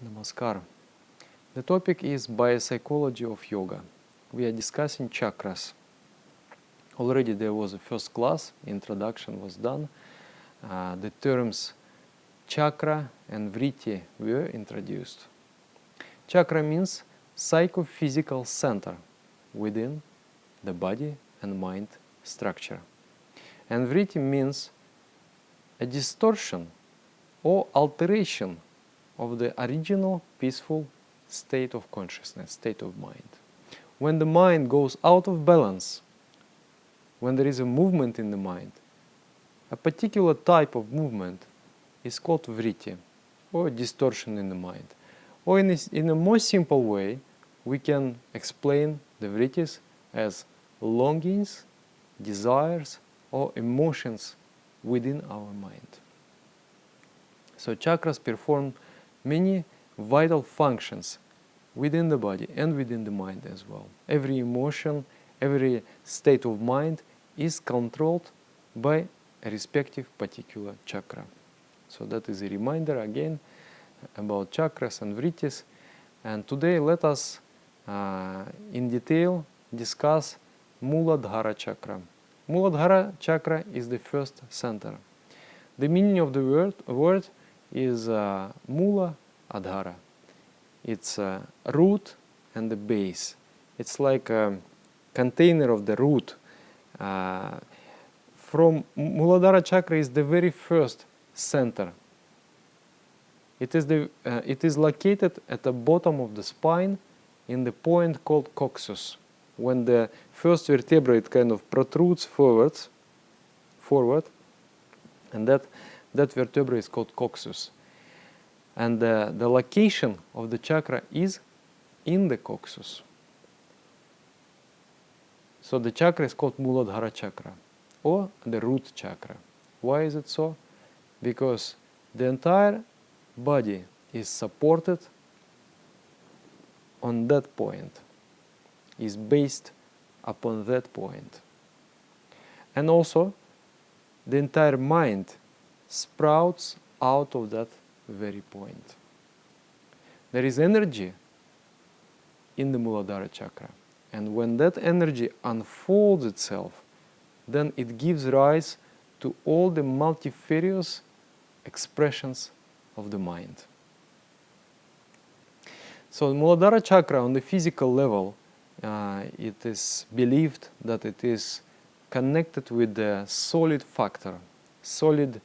Namaskar. The topic is biopsychology of yoga. We are discussing chakras. Already there was a first class, introduction was done. The terms chakra and vritti were introduced. Chakra means psychophysical center within the body and mind structure. And vritti means a distortion or alteration of the original peaceful state of consciousness, state of mind. When the mind goes out of balance, when there is a movement in the mind, a particular type of movement is called vritti, or distortion in the mind. Or in a more simple way, we can explain the vrittis as longings, desires, or emotions within our mind. So chakras perform many vital functions within the body and within the mind as well. Every emotion, every state of mind is controlled by a respective particular chakra. So that is a reminder again about chakras and vrittis. And today let us in detail discuss Muladhara chakra. Muladhara chakra is the first center. The meaning of the word is Mula Adhara. It's root and the base. It's like a container of the root. From Muladhara chakra is the very first center. It is located at the bottom of the spine in the point called coccyx. When the first vertebrae kind of protrudes forward, and that vertebra is called coccyx. And the location of the chakra is in the coccyx. So the chakra is called Muladhara chakra, or the root chakra. Why is it so? Because the entire body is supported on that point, is based upon that point. And also, the entire mind sprouts out of that very point. There is energy in the Muladhara chakra, and when that energy unfolds itself, then it gives rise to all the multifarious expressions of the mind. So Muladhara chakra on the physical level, it is believed that it is connected with the solid factor, solid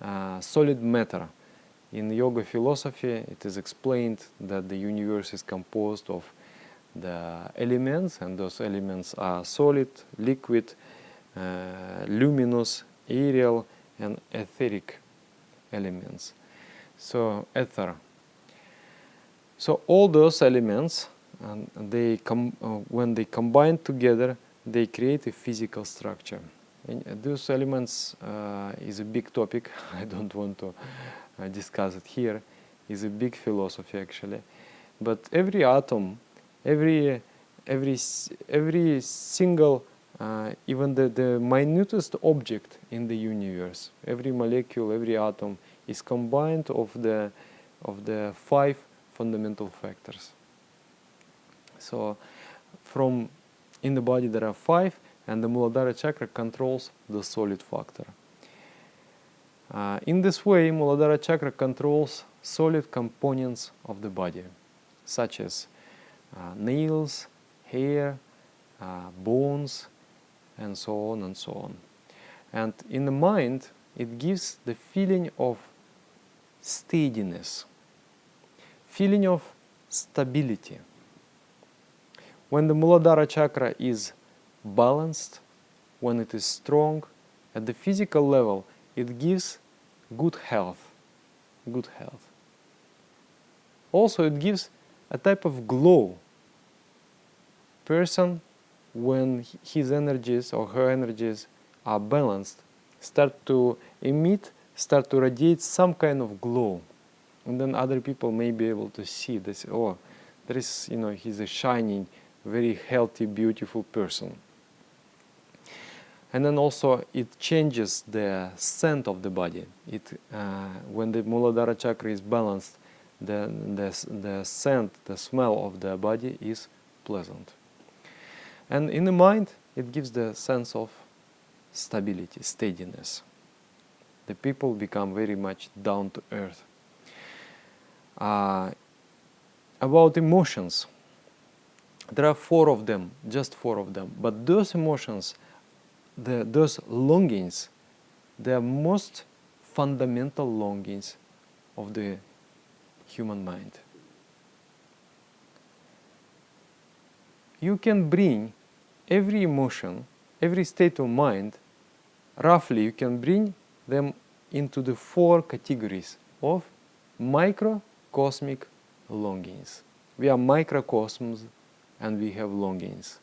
matter. In yoga philosophy, it is explained that the universe is composed of the elements, and those elements are solid, liquid, luminous, aerial, and etheric elements. So ether. So all those elements, when they combine together, they create a physical structure. And those elements is a big topic. I don't want to discuss it here. It's a big philosophy actually. But every atom, every single, even the minutest object in the universe, every molecule, every atom is combined of the 5 fundamental factors. So in the body there are 5, and the Muladhara chakra controls the solid factor. In this way, Muladhara chakra controls solid components of the body, such as nails, hair, bones, and so on and so on. And in the mind, it gives the feeling of steadiness, feeling of stability. When the Muladhara chakra is balanced, when it is strong, at the physical level, it gives good health. Also, it gives a type of glow. Person, when his energies or her energies are balanced, start to radiate some kind of glow. And then other people may be able to see this, oh, there is, he's a shining, very healthy, beautiful person. And then also it changes the scent of the body. When the Muladhara chakra is balanced, the scent, the smell of the body is pleasant. And in the mind, it gives the sense of stability, steadiness. The people become very much down to earth. About emotions, there are 4 of them, just 4 of them. But those emotions, those longings, they are most fundamental longings of the human mind. You can bring every emotion, every state of mind, roughly you can bring them into the 4 categories of microcosmic longings. We are microcosms and we have longings.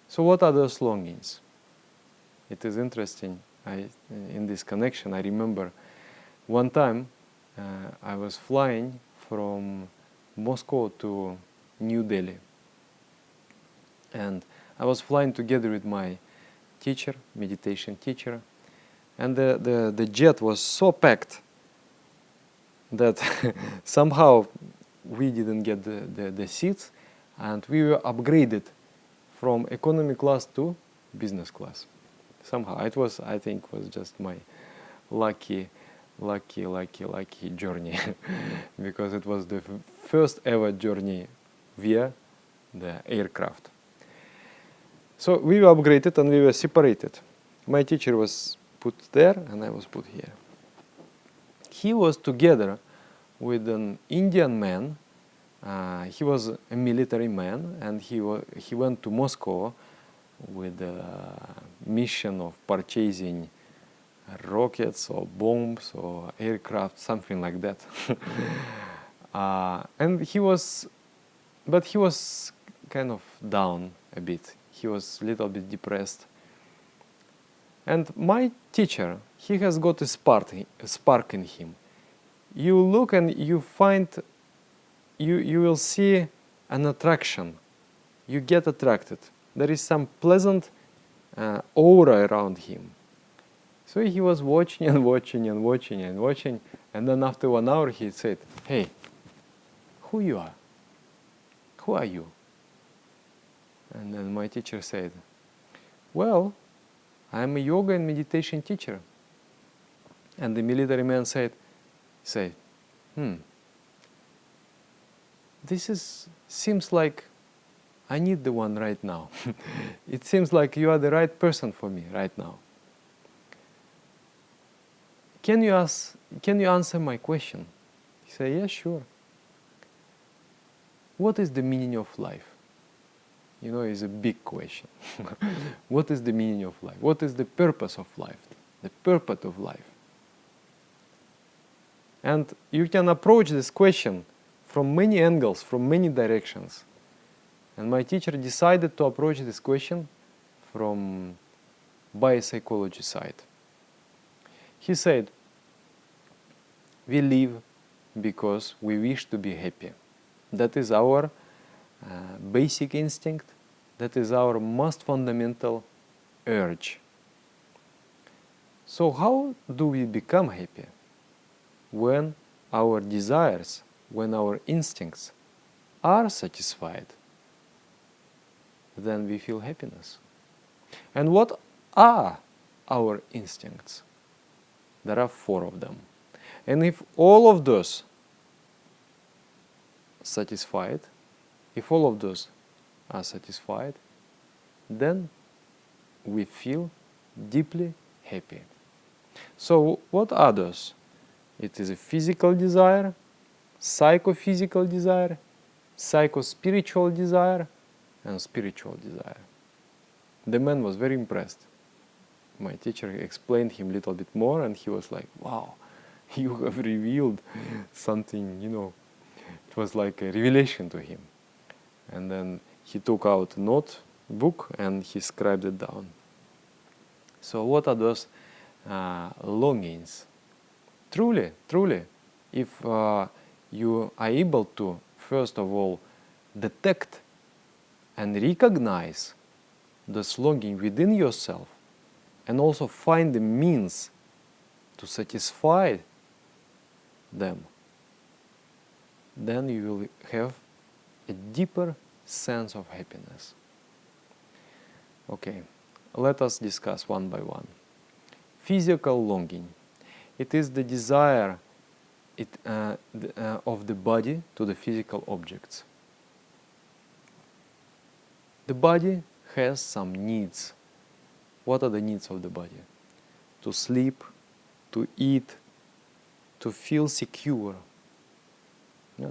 So what are those longings? It is interesting. In this connection, I remember one time I was flying from Moscow to New Delhi. And I was flying together with my teacher, meditation teacher. And the jet was so packed that somehow we didn't get the seats, and we were upgraded from economy class to business class. Somehow it was, I think, was just my lucky journey because it was the first ever journey via the aircraft. So we were upgraded and we were separated. My teacher was put there and I was put here. He was together with an Indian man. He was a military man, and he went to Moscow with a mission of purchasing rockets or bombs or aircraft, something like that. And he was kind of down a bit. He was a little bit depressed. And my teacher, he has got a spark in him. You look and you find, you will see an attraction. You get attracted. There is some pleasant aura around him. So he was watching and watching and watching and watching, and then after 1 hour he said, "Hey, who you are? Who are you?" And then my teacher said, "Well, I'm a yoga and meditation teacher." And the military man said, this seems like I need the one right now. It seems like you are the right person for me right now. Can you answer my question? He said, "Yeah, sure. What is the meaning of life?" You know, it's a big question. What is the meaning of life? What is the purpose of life? The purpose of life. And you can approach this question from many angles, from many directions. And my teacher decided to approach this question from biopsychology side. He said, we live because we wish to be happy. That is our basic instinct. That is our most fundamental urge. So how do we become happy? When our desires, when our instincts are satisfied, then we feel happiness. And what are our instincts? There are 4 of them. And if all of those satisfied, if all of those are satisfied, then we feel deeply happy. So what are those? It is a physical desire, psychophysical desire, psycho-spiritual desire, and spiritual desire. The man was very impressed. My teacher explained him a little bit more, and he was like, "Wow, you have revealed something, you know." It was like a revelation to him. And then he took out a notebook and he scribed it down. So what are those longings? Truly, if you are able to, first of all, detect and recognize this longing within yourself, and also find the means to satisfy them, then you will have a deeper sense of happiness. Okay, let us discuss one by one. Physical longing. It is the desire of the body to the physical objects. The body has some needs. What are the needs of the body? To sleep, to eat, to feel secure,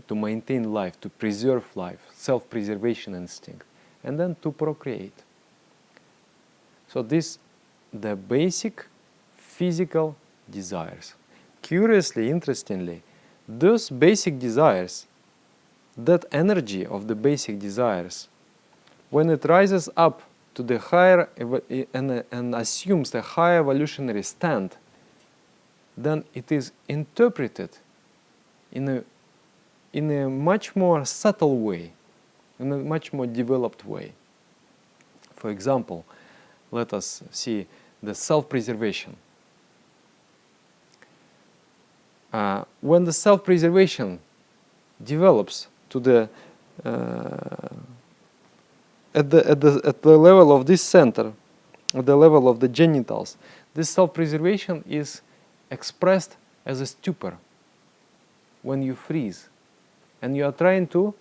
to maintain life, to preserve life, self-preservation instinct, and then to procreate. So this, the basic physical desires. Curiously, interestingly, those basic desires, that energy of the basic desires, when it rises up to the higher and assumes the higher evolutionary stand, then it is interpreted in a much more subtle way, in a much more developed way. For example, let us see the self-preservation. When the self-preservation develops to the at the level of this center, at the level of the genitals, this self-preservation is expressed as a stupor. When you freeze, and you are trying to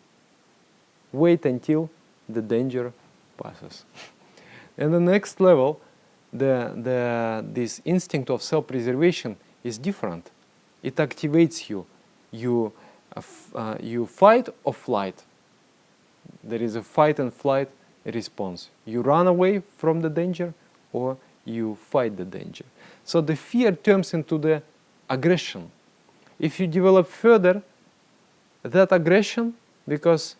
wait until the danger passes. And the next level, this instinct of self-preservation is different. It activates you. You fight or flight. There is a fight and flight response. You run away from the danger or you fight the danger. So the fear turns into the aggression. If you develop further that aggression, because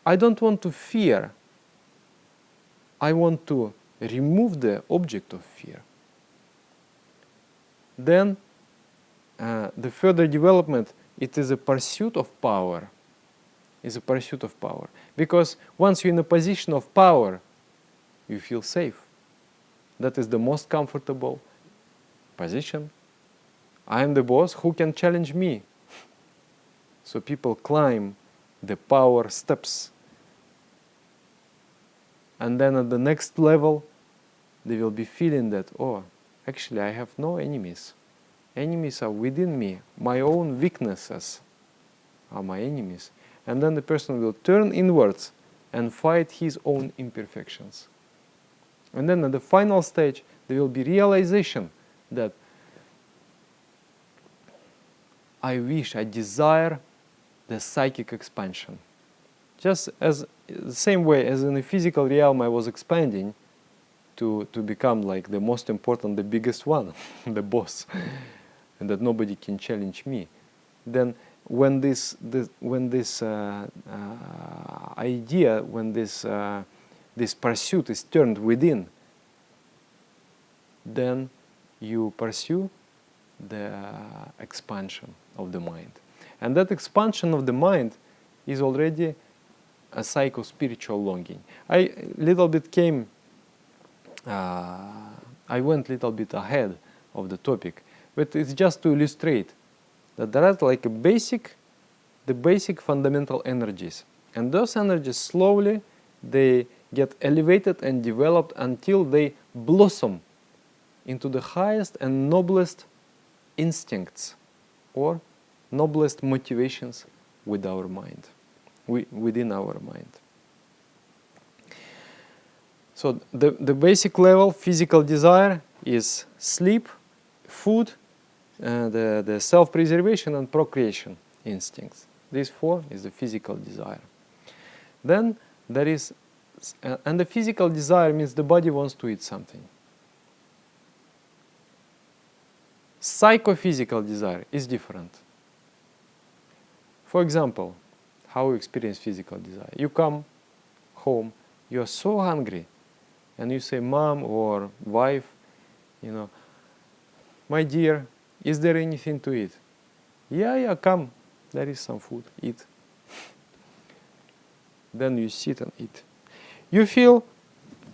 I don't want to fear, I want to remove the object of fear, then the further development, it is a pursuit of power. Is a pursuit of power. Because once you're in a position of power, you feel safe. That is the most comfortable position. I am the boss, who can challenge me? So people climb the power steps. And then at the next level, they will be feeling that, oh, actually I have no enemies. Enemies are within me. My own weaknesses are my enemies. And then the person will turn inwards and fight his own imperfections. And then at the final stage, there will be realization that I desire the psychic expansion. Just as the same way as in the physical realm I was expanding to become like the most important, the biggest one, the boss, and that nobody can challenge me. Then when this idea, when this pursuit is turned within, then you pursue the expansion of the mind. And that expansion of the mind is already a psycho-spiritual longing. I went a little bit ahead of the topic, but it's just to illustrate that there are like the basic fundamental energies. And those energies slowly, they get elevated and developed until they blossom into the highest and noblest instincts or noblest motivations with our mind, within our mind. So the basic level, physical desire, is sleep, food, the self-preservation and procreation instincts. These four is the physical desire. Then there is, and the physical desire means the body wants to eat something. Psychophysical desire is different. For example, how you experience physical desire. You come home, you are so hungry, and you say, Mom or wife, my dear, is there anything to eat? Yeah, come, there is some food, eat. Then you sit and eat. You feel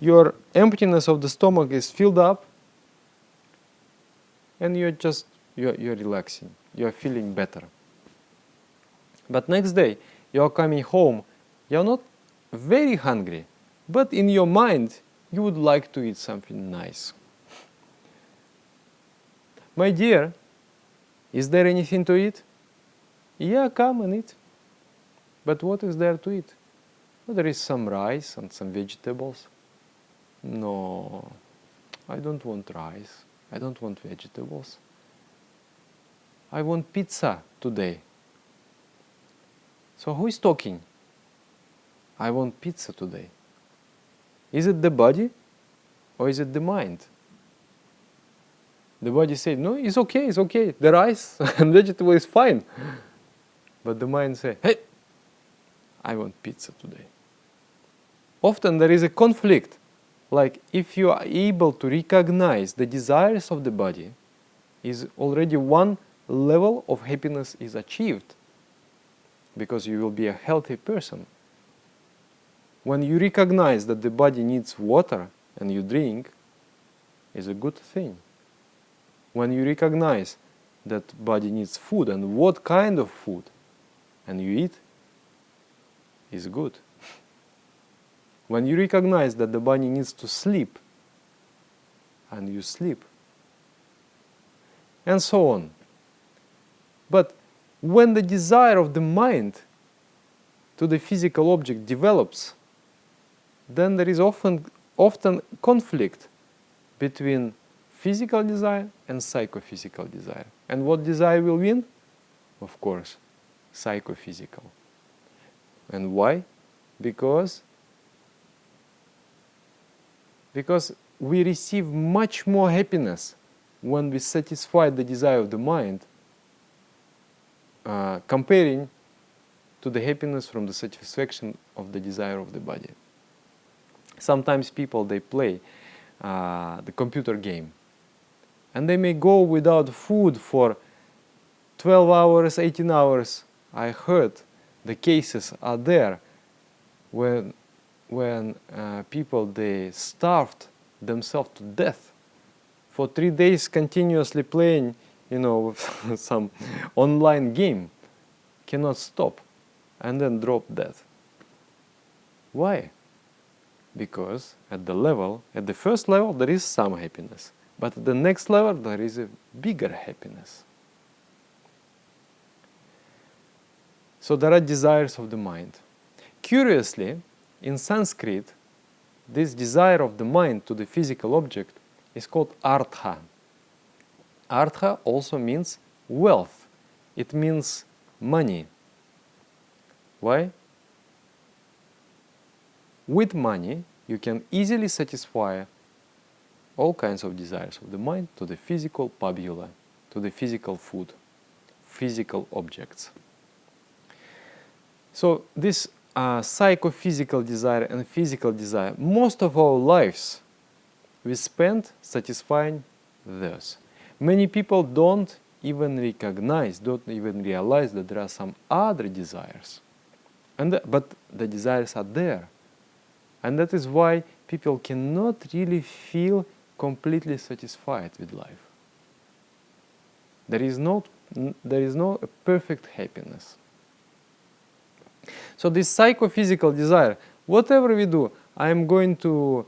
your emptiness of the stomach is filled up, and you're relaxing, you're feeling better. But next day, you're coming home, you're not very hungry, but in your mind, you would like to eat something nice. My dear, is there anything to eat? Yeah, come and eat. But what is there to eat? Well, there is some rice and some vegetables. No, I don't want rice. I don't want vegetables. I want pizza today. So who is talking? I want pizza today. Is it the body or is it the mind? The body said, no, it's okay, it's okay. The rice and vegetable is fine. But the mind says, hey, I want pizza today. Often there is a conflict. Like if you are able to recognize the desires of the body, is already one level of happiness is achieved, because you will be a healthy person. When you recognize that the body needs water and you drink, is a good thing. When you recognize that body needs food and what kind of food, and you eat, is good. When you recognize that the body needs to sleep, and you sleep, and so on. But when the desire of the mind to the physical object develops, then there is often conflict between physical desire and psychophysical desire. And what desire will win? Of course, psychophysical. And why? Because we receive much more happiness when we satisfy the desire of the mind, comparing to the happiness from the satisfaction of the desire of the body. Sometimes people, they play the computer game, and they may go without food for 12 hours, 18 hours. I heard the cases are there when people, they starved themselves to death for 3 days continuously playing, some online game, cannot stop, and then drop dead. Why? Because at the first level, there is some happiness, but at the next level, there is a bigger happiness. So there are desires of the mind. Curiously, in Sanskrit, this desire of the mind to the physical object is called artha. Artha also means wealth. It means money. Why? With money, you can easily satisfy all kinds of desires of the mind to the physical pabula, to the physical food, physical objects. So this psychophysical desire and physical desire, most of our lives we spend satisfying those. Many people don't even recognize, don't even realize that there are some other desires. But the desires are there. And that is why people cannot really feel completely satisfied with life. There is no perfect happiness. So this psychophysical desire, whatever we do, I am going to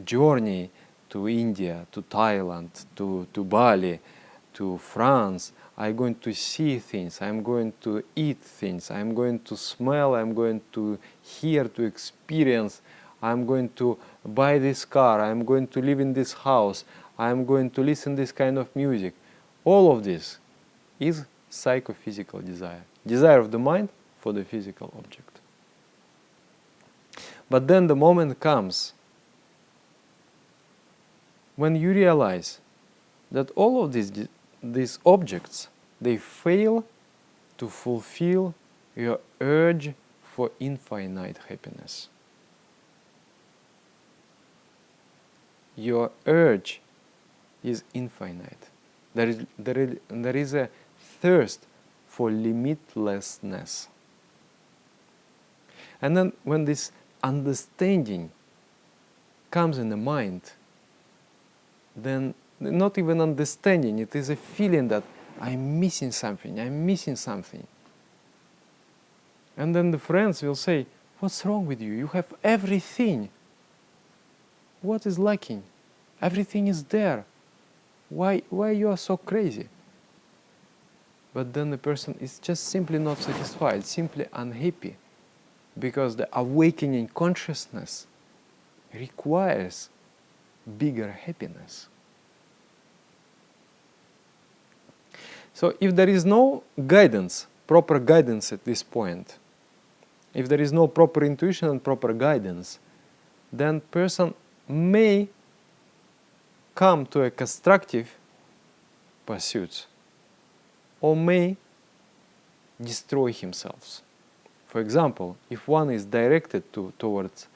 journey to India, to Thailand, to Bali, to France. I'm going to see things, I'm going to eat things, I'm going to smell, I'm going to hear, to experience, I'm going to buy this car, I'm going to live in this house, I'm going to listen this kind of music. All of this is psychophysical desire. Desire of the mind for the physical object. But then the moment comes when you realize that all of these objects, they fail to fulfill your urge for infinite happiness. Your urge is infinite. There is a thirst for limitlessness. And then when this understanding comes in the mind, then not even understanding, it is a feeling that I'm missing something, I'm missing something. And then the friends will say, what's wrong with you? You have everything. What is lacking? Everything is there. Why you are so crazy? But then the person is just simply not satisfied, simply unhappy, because the awakening consciousness requires bigger happiness. So if there is no guidance, proper guidance at this point, if there is no proper intuition and proper guidance, then person may come to a constructive pursuits or may destroy himself. For example, if one is directed towards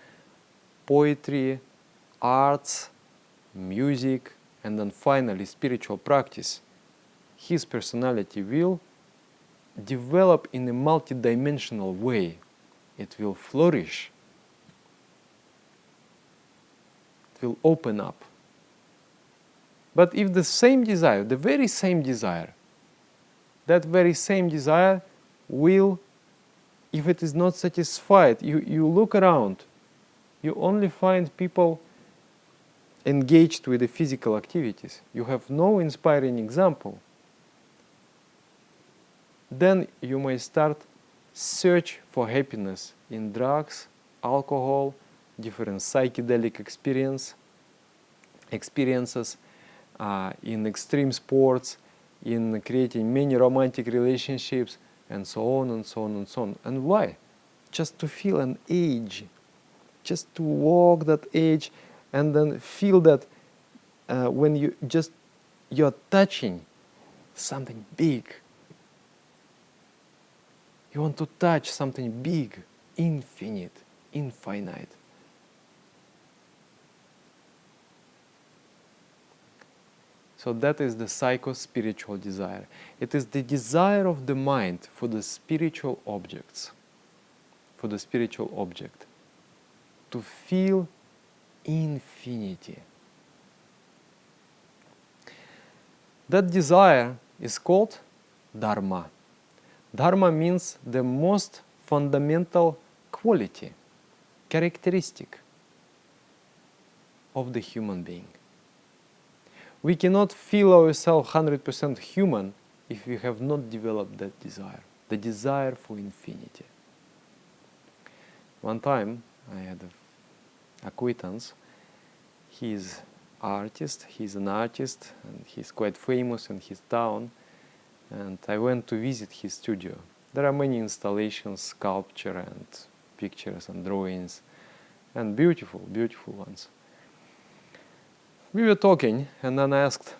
poetry, arts, music, and then finally spiritual practice, his personality will develop in a multidimensional way. It will flourish. It will open up. But if the same desire, the very same desire, that very same desire will, if it is not satisfied, you look around, you only find people engaged with the physical activities. You have no inspiring example. Then you may start search for happiness in drugs, alcohol, different psychedelic experiences, in extreme sports, in creating many romantic relationships, and so on and so on and so on. And why? Just to feel an age, just to walk that age, and then feel that when you're touching something big. You want to touch something big, infinite, infinite. So that is the psycho-spiritual desire. It is the desire of the mind for the spiritual objects, for the spiritual object, to feel infinity. That desire is called dharma. Dharma means the most fundamental quality, characteristic of the human being. We cannot feel ourselves 100% human if we have not developed that desire, the desire for infinity. One time I had an acquaintance, he's an artist, and he's quite famous in his town. And I went to visit his studio. There are many installations, sculpture and pictures and drawings, and beautiful, beautiful ones. We were talking, and then I asked,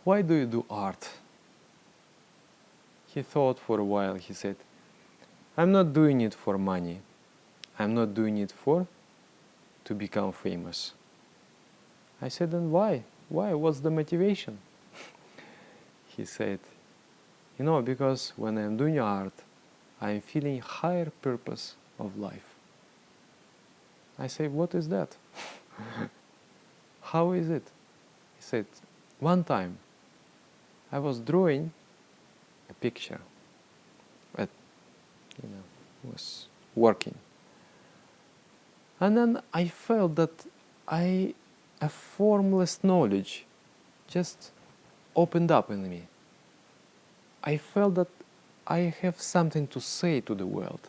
why do you do art? He thought for a while. He said, I'm not doing it for money. I'm not doing it to become famous. I said, then why? Why? What's the motivation? He said, because when I'm doing art, I'm feeling higher purpose of life. I said, what is that? How is it? He said, one time I was drawing a picture, but was working. And then I felt that a formless knowledge just opened up in me. I felt that I have something to say to the world.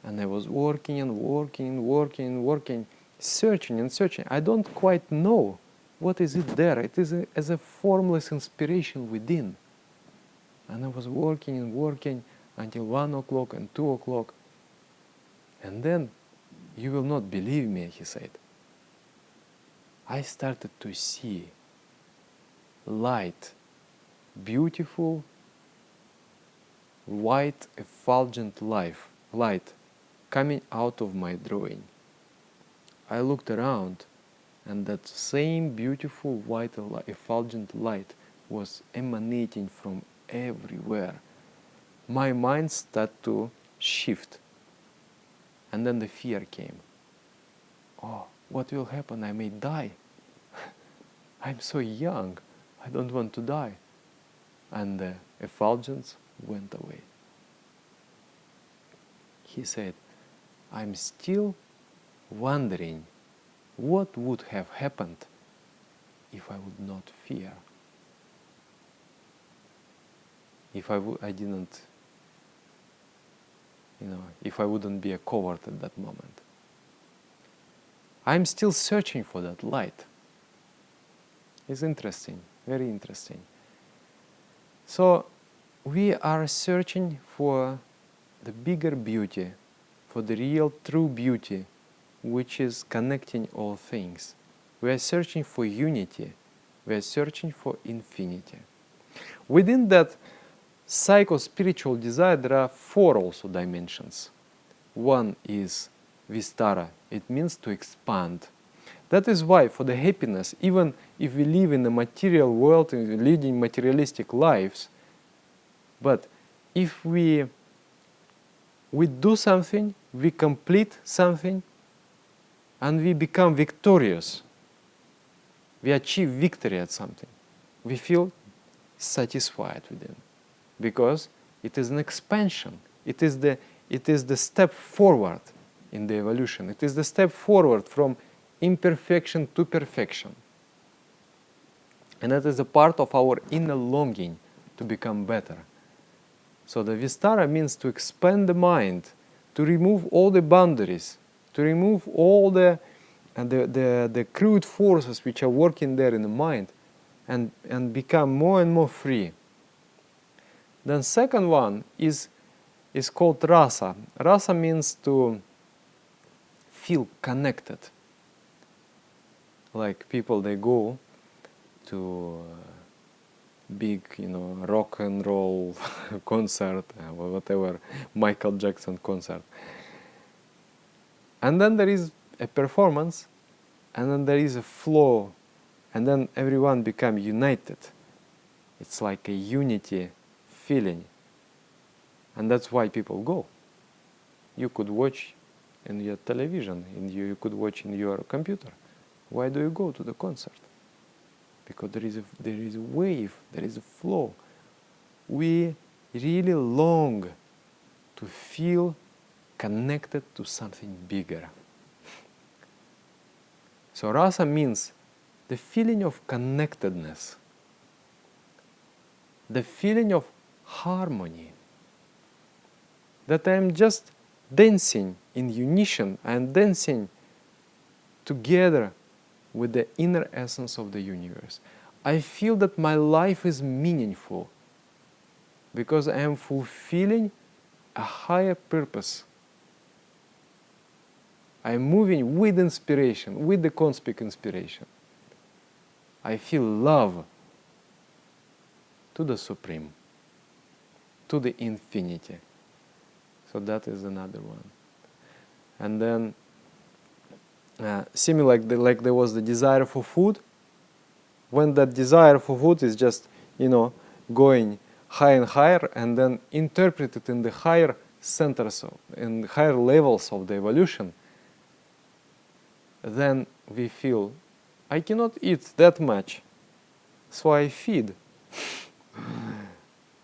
And I was working and working, searching and searching. I don't quite know what is it there. It is as a formless inspiration within. And I was working and working until 1 o'clock and 2 o'clock. And then, you will not believe me, he said, I started to see light, beautiful, white, effulgent light coming out of my drawing. I looked around, and that same beautiful white effulgent light was emanating from everywhere. My mind started to shift, and then the fear came. Oh, what will happen? I may die. I'm so young. I don't want to die. And the effulgence went away. He said, I'm still wondering what would have happened if I would not fear. If I didn't, if I wouldn't be a coward at that moment. I'm still searching for that light. It's interesting, very interesting. So we are searching for the bigger beauty, for the real true beauty, which is connecting all things. We are searching for unity. We are searching for infinity. Within that psycho-spiritual desire, there are 4 also dimensions. One is Vistara. It means to expand. That is why for the happiness, even if we live in the material world and leading materialistic lives, but if we do something, we complete something, and we become victorious, we achieve victory at something, we feel satisfied within, because it is an expansion. It is the step forward in the evolution. It is the step forward from imperfection to perfection. And that is a part of our inner longing to become better. So the Vistara means to expand the mind, to remove all the boundaries, to remove all the crude forces which are working there in the mind, and become more and more free. Then second one is called Rasa. Rasa means to feel connected. Like people, they go to big, rock and roll concert, or whatever, Michael Jackson concert. And then there is a performance, and then there is a flow, and then everyone become united. It's like a unity feeling. And that's why people go. You could watch in your television, you could watch in your computer. Why do you go to the concert? Because there is a wave, there is a flow. We really long to feel connected to something bigger. So rasa means the feeling of connectedness, the feeling of harmony, that I am just dancing in unison, I am dancing together with the inner essence of the universe. I feel that my life is meaningful because I am fulfilling a higher purpose. I am moving with inspiration, with the cosmic inspiration. I feel love to the Supreme, to the infinity. So that is another one. And then similar like there was the desire for food. When that desire for food is just, going higher and higher, and then interpreted in the higher centers, in higher levels of the evolution, then we feel, I cannot eat that much, so I feed.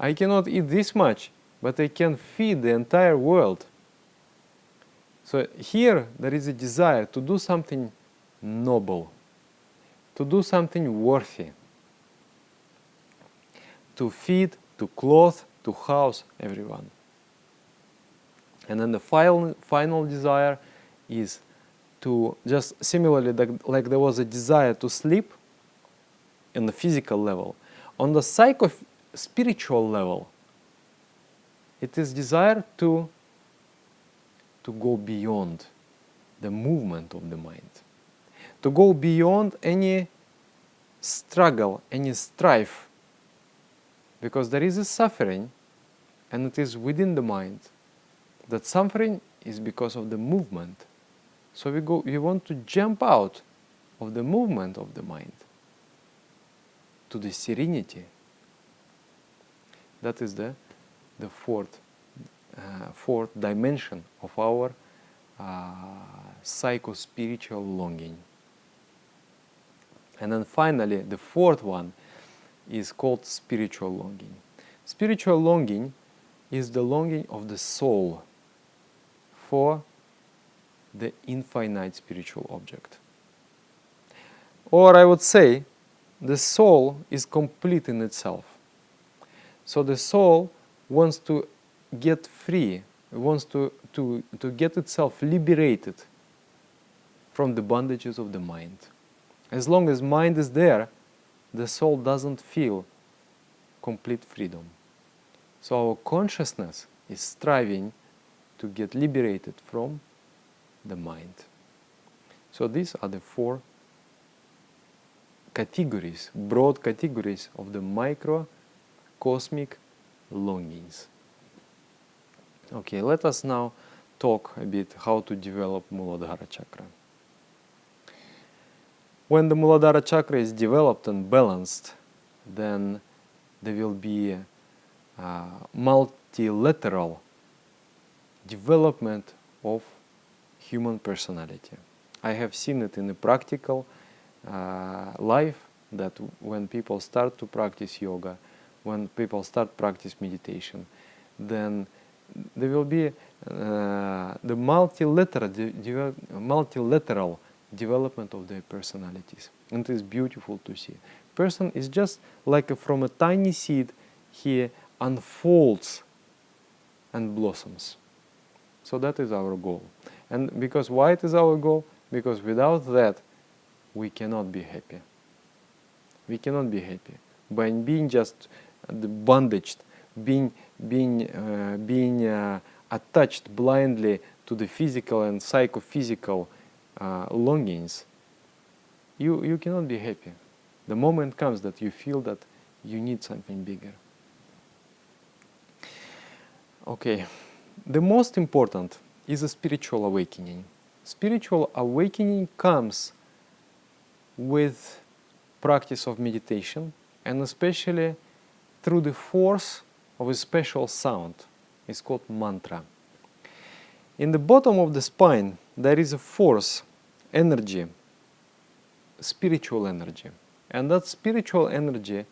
I cannot eat this much, but I can feed the entire world. So here there is a desire to do something noble, to do something worthy, to feed, to clothe, to house everyone. And then the final desire is to just similarly like there was a desire to sleep in the physical level. On the psycho-spiritual level, it is desire to go beyond the movement of the mind, to go beyond any struggle, any strife, because there is a suffering, and it is within the mind. That suffering is because of the movement. So we want to jump out of the movement of the mind to the serenity. That is the fourth dimension of our psycho-spiritual longing. And then finally, the fourth one is called spiritual longing. Spiritual longing is the longing of the soul for the infinite spiritual object. Or I would say, the soul is complete in itself. So the soul wants to get free, wants to get itself liberated from the bondages of the mind. As long as mind is there, the soul doesn't feel complete freedom. So our consciousness is striving to get liberated from the mind. So these are the four categories, broad categories of the microcosmic longings. Okay, let us now talk a bit how to develop Muladhara chakra. When the Muladhara chakra is developed and balanced, then there will be a multilateral development of human personality. I have seen it in the practical life, that when people start to practice yoga, when people start practice meditation, then there will be the multilateral development of their personalities. And it is beautiful to see. Person is just like from a tiny seed, he unfolds and blossoms. So that is our goal. And because why it is our goal? Because without that, we cannot be happy. We cannot be happy. By being just bondaged, being attached blindly to the physical and psychophysical longings, you cannot be happy. The moment comes that you feel that you need something bigger. Okay, the most important is a spiritual awakening. Spiritual awakening comes with practice of meditation, and especially through the force of a special sound. It's called mantra. In the bottom of the spine, there is a force, energy, spiritual energy. And that spiritual energy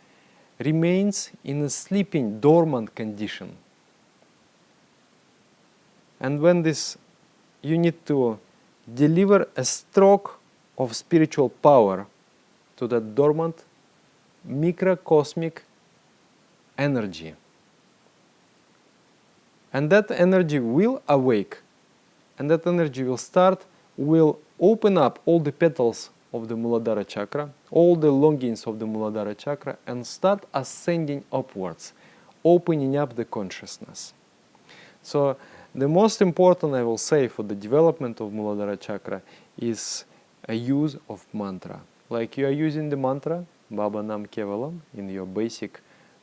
remains in a sleeping, dormant condition. And when this, you need to deliver a stroke of spiritual power to that dormant microcosmic energy. And that energy will awake, and that energy will open up all the petals of the Muladhara chakra, all the longings of the Muladhara chakra, and start ascending upwards, opening up the consciousness. So the most important, I will say, for the development of Muladhara chakra is a use of mantra. Like you are using the mantra, Baba Nam Kevalam, in your basic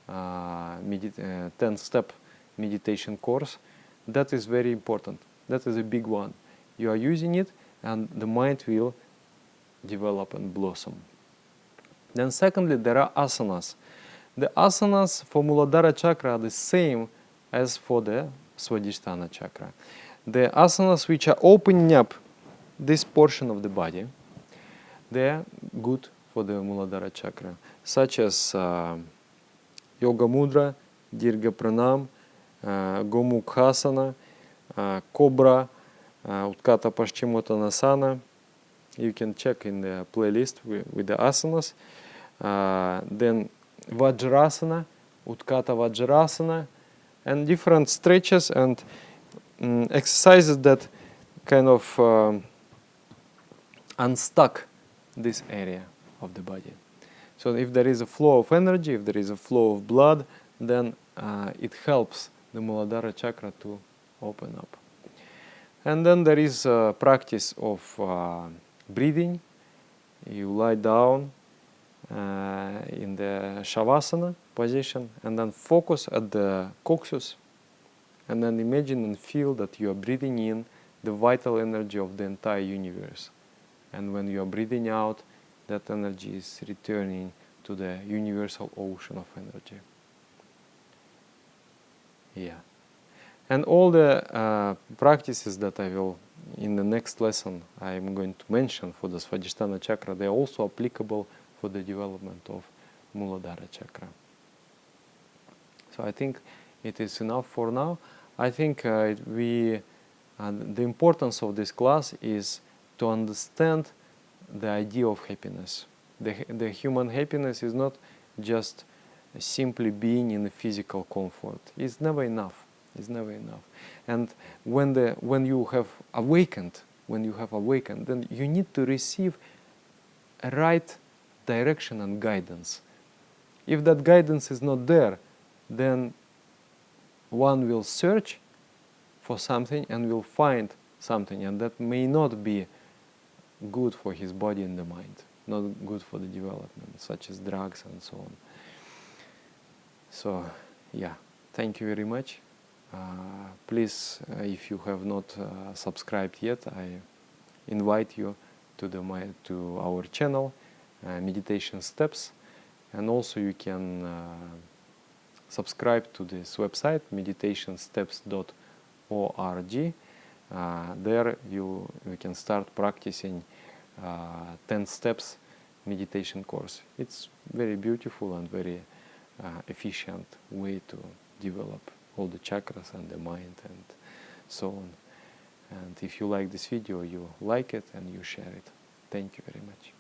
10-step meditation course. That is very important. That is a big one. You are using it, and the mind will develop and blossom. Then secondly, there are asanas. The asanas for Muladhara chakra are the same as for the Swadhisthana chakra. The asanas which are opening up this portion of the body, they are good for the Muladhara chakra, such as Yoga Mudra, Dirgha Pranam, Gomukhasana, Cobra, Utkata Paschimottanasana. You can check in the playlist with the asanas. Then Vajrasana, Utkata Vajrasana, and different stretches and exercises that kind of unstuck this area of the body. So if there is a flow of energy, if there is a flow of blood, then it helps the Muladhara chakra to open up. And then there is a practice of breathing. You lie down in the Shavasana position and then focus at the coccyx, and then imagine and feel that you are breathing in the vital energy of the entire universe. And when you are breathing out, that energy is returning to the universal ocean of energy. Yeah. And all the practices that I will, in the next lesson, I am going to mention for the Swadhisthana chakra, they are also applicable for the development of Muladhara chakra. So I think it is enough for now. I think the importance of this class is to understand the idea of happiness. The human happiness is not just simply being in a physical comfort. It's never enough. It's never enough. And when you have awakened, then you need to receive a right direction and guidance. If that guidance is not there, then one will search for something and will find something, and that may not be good for his body and the mind, not good for the development, such as drugs and so on. So, yeah, thank you very much. Please, if you have not subscribed yet, I invite you to our channel, Meditation Steps, and also you can subscribe to this website, meditationsteps.org. There you can start practicing 10 steps meditation course. It's very beautiful and very efficient way to develop all the chakras and the mind and so on. And if you like this video, you like it and you share it. Thank you very much.